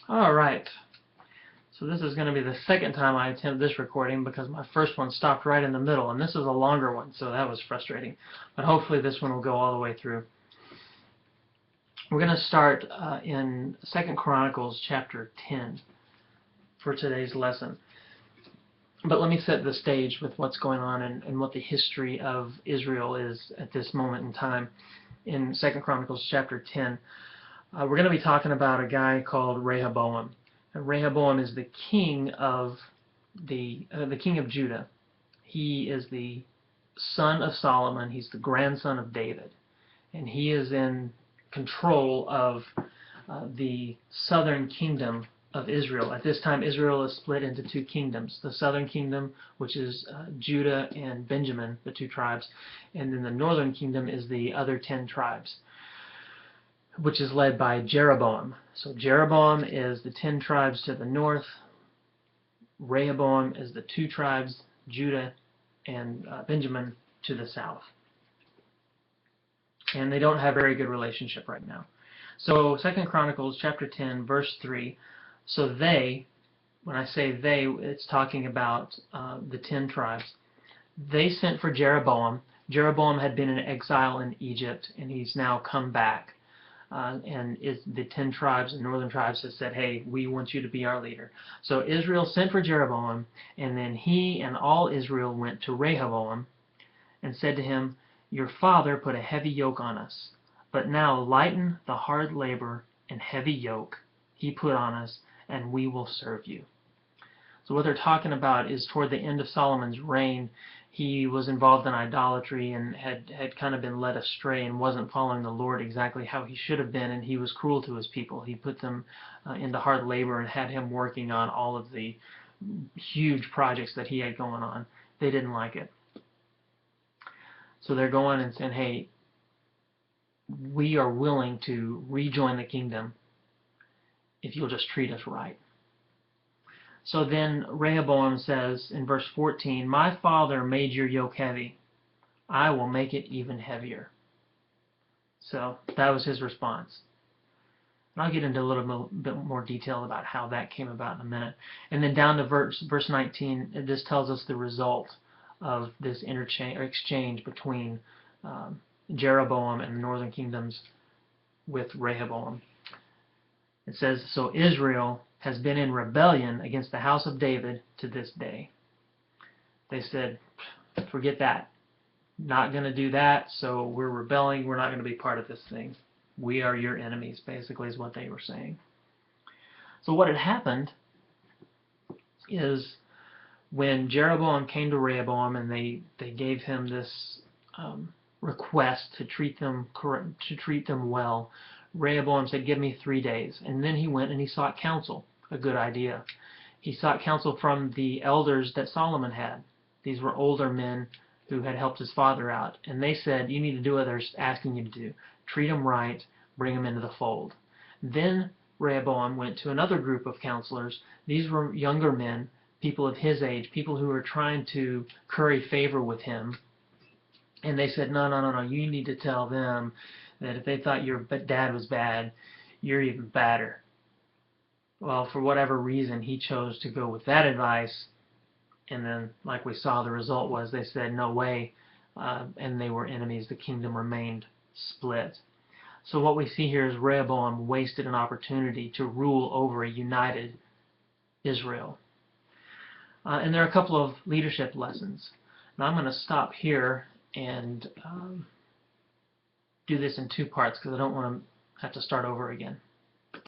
All right. So this is going to be the second time I attempt this recording because my first one stopped right in the middle, and this is a longer one, so that was frustrating. But hopefully this one will go all the way through. We're going to start in 2 Chronicles chapter 10 for today's lesson. But let me set the stage with what's going on and what the history of Israel is at this moment in time. In 2 Chronicles chapter 10, we're going to be talking about a guy called Rehoboam. And Rehoboam is the king of the king of Judah. He is the son of Solomon. He's the grandson of David, and he is in control of the southern kingdom of Israel. At this time, Israel is split into two kingdoms. The southern kingdom, which is Judah and Benjamin, the two tribes, and then the northern kingdom is the other 10 tribes, which is led by Jeroboam. So Jeroboam is the 10 tribes to the north. Rehoboam is the two tribes, Judah and Benjamin, to the south. And they don't have a very good relationship right now. So 2 Chronicles chapter 10, verse 3, so they, when I say they, it's talking about the 10 tribes. They sent for Jeroboam. Jeroboam had been in exile in Egypt, and he's now come back. And the 10 tribes, the northern tribes, have said, hey, we want you to be our leader. So Israel sent for Jeroboam, and then he and all Israel went to Rehoboam and said to him, your father put a heavy yoke on us, but now lighten the hard labor and heavy yoke he put on us, and we will serve you. So what they're talking about is toward the end of Solomon's reign, he was involved in idolatry and had kind of been led astray and wasn't following the Lord exactly how he should have been, and he was cruel to his people. He put them into hard labor and had him working on all of the huge projects that he had going on. They didn't like it. So they're going and saying, hey, we are willing to rejoin the kingdom if you'll just treat us right. So then Rehoboam says in verse 14, my father made your yoke heavy. I will make it even heavier. So that was his response. And I'll get into a little bit more detail about how that came about in a minute. And then down to verse 19, this tells us the result of this exchange between Jeroboam and the northern kingdoms with Rehoboam. It says, so Israel has been in rebellion against the house of David to this day. They said, forget that. Not going to do that, so we're rebelling. We're not going to be part of this thing. We are your enemies, basically, is what they were saying. So what had happened is when Jeroboam came to Rehoboam and they gave him this request to treat them well, Rehoboam said, give me 3 days. And then he went and he sought counsel. A good idea. He sought counsel from the elders that Solomon had. These were older men who had helped his father out. And they said, you need to do what they're asking you to do. Treat them right. Bring them into the fold. Then Rehoboam went to another group of counselors. These were younger men, people of his age, people who were trying to curry favor with him. And they said, no, you need to tell them that if they thought your dad was bad, you're even badder. Well, for whatever reason, he chose to go with that advice, and then, like we saw, the result was they said, no way, and they were enemies. The kingdom remained split. So what we see here is Rehoboam wasted an opportunity to rule over a united Israel. And there are a couple of leadership lessons. Now I'm going to stop here and do this in 2 parts because I don't want to have to start over again.